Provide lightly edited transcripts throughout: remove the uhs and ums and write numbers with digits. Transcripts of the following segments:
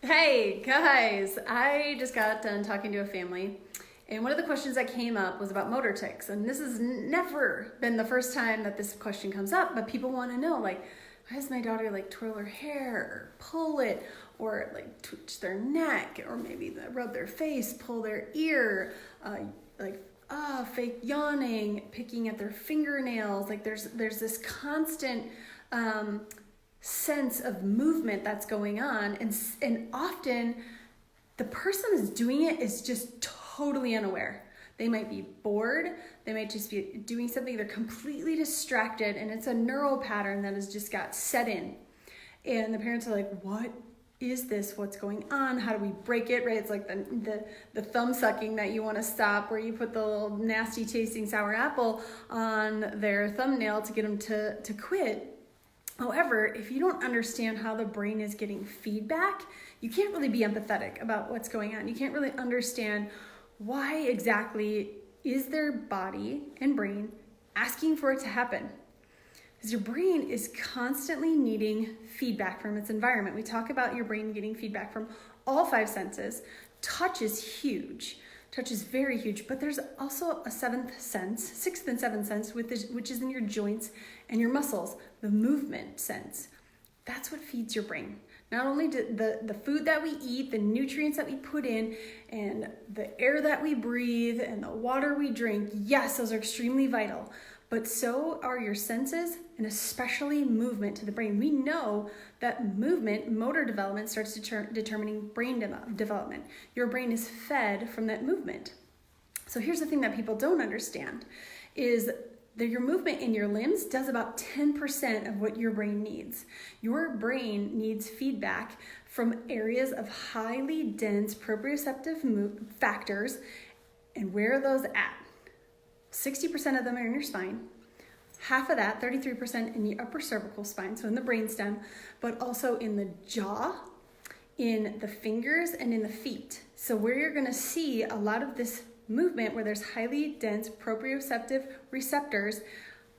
Hey guys, I just got done talking to a family, and one of the questions that came up was about motor tics. And this has never been the first time that this question comes up, but people want to know, like, why does my daughter like twirl her hair or pull it or like twitch their neck or maybe rub their face, pull their ear, fake yawning, picking at their fingernails. Like there's this constant sense of movement that's going on, and often the person who's doing it is just totally unaware. They might be bored, they might just be doing something, they're completely distracted, and it's a neural pattern that has just got set in. And the parents are like, what is this? What's going on? How do we break it? Right? It's like the thumb sucking that you want to stop, where you put the little nasty tasting sour apple on their thumbnail to get them to quit. However, if you don't understand how the brain is getting feedback, you can't really be empathetic about what's going on. You can't really understand why exactly is their body and brain asking for it to happen. Because your brain is constantly needing feedback from its environment. We talk about your brain getting feedback from all five senses. Touch is huge. Touch is very huge, but there's also a sixth and seventh sense, which is in your joints and your muscles, the movement sense. That's what feeds your brain. Not only the food that we eat, the nutrients that we put in, and the air that we breathe, and the water we drink, yes, those are extremely vital, but so are your senses, and especially movement to the brain. We know that movement, motor development, starts determining brain development. Your brain is fed from that movement. So here's the thing that people don't understand, is that your movement in your limbs does about 10% of what your brain needs. Your brain needs feedback from areas of highly dense proprioceptive factors. And where are those at? 60% of them are in your spine. Half of that, 33%, in the upper cervical spine, so in the brainstem, but also in the jaw, in the fingers, and in the feet. So where you're gonna see a lot of this movement, where there's highly dense proprioceptive receptors,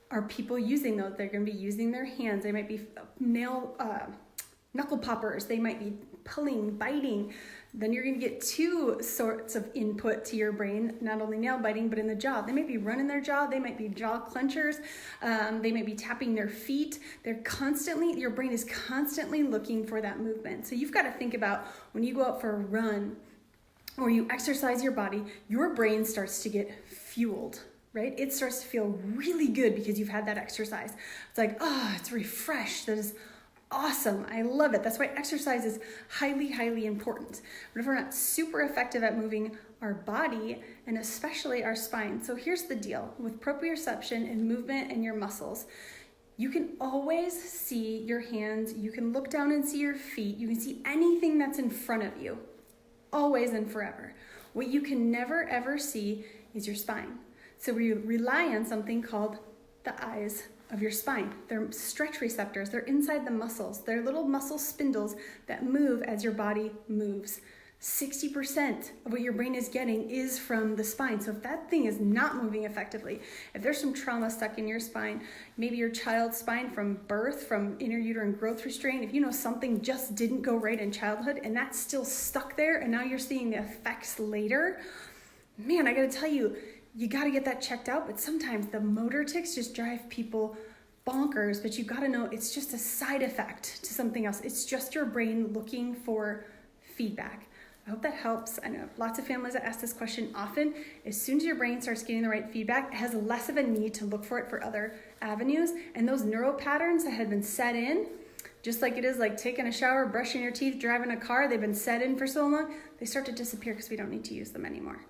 are people using those. They're going to be using their hands. They might be knuckle poppers. They might be pulling, biting. Then you're going to get two sorts of input to your brain, not only nail biting, but in the jaw. They might be running their jaw. They might be jaw clenchers. They might be tapping their feet. Your brain is constantly looking for that movement. So you've got to think about when you go out for a run, or you exercise your body, your brain starts to get fueled, right? It starts to feel really good because you've had that exercise. It's like, oh, it's refreshed. That is awesome. I love it. That's why exercise is highly, highly important. But if we're not super effective at moving our body, and especially our spine. So here's the deal with proprioception and movement and your muscles. You can always see your hands. You can look down and see your feet. You can see anything that's in front of you. Always and forever. What you can never ever see is your spine. So we rely on something called the eyes of your spine. They're stretch receptors. They're inside the muscles. They're little muscle spindles that move as your body moves. 60% of what your brain is getting is from the spine. So if that thing is not moving effectively, if there's some trauma stuck in your spine, maybe your child's spine from birth, from intrauterine growth restraint, if you know something just didn't go right in childhood and that's still stuck there and now you're seeing the effects later, man, I gotta tell you, you gotta get that checked out. But sometimes the motor tics just drive people bonkers, but you gotta know it's just a side effect to something else. It's just your brain looking for feedback. I hope that helps. I know lots of families that ask this question often. As soon as your brain starts getting the right feedback, it has less of a need to look for it for other avenues. And those neural patterns that had been set in, just like it is like taking a shower, brushing your teeth, driving a car, they've been set in for so long, they start to disappear because we don't need to use them anymore.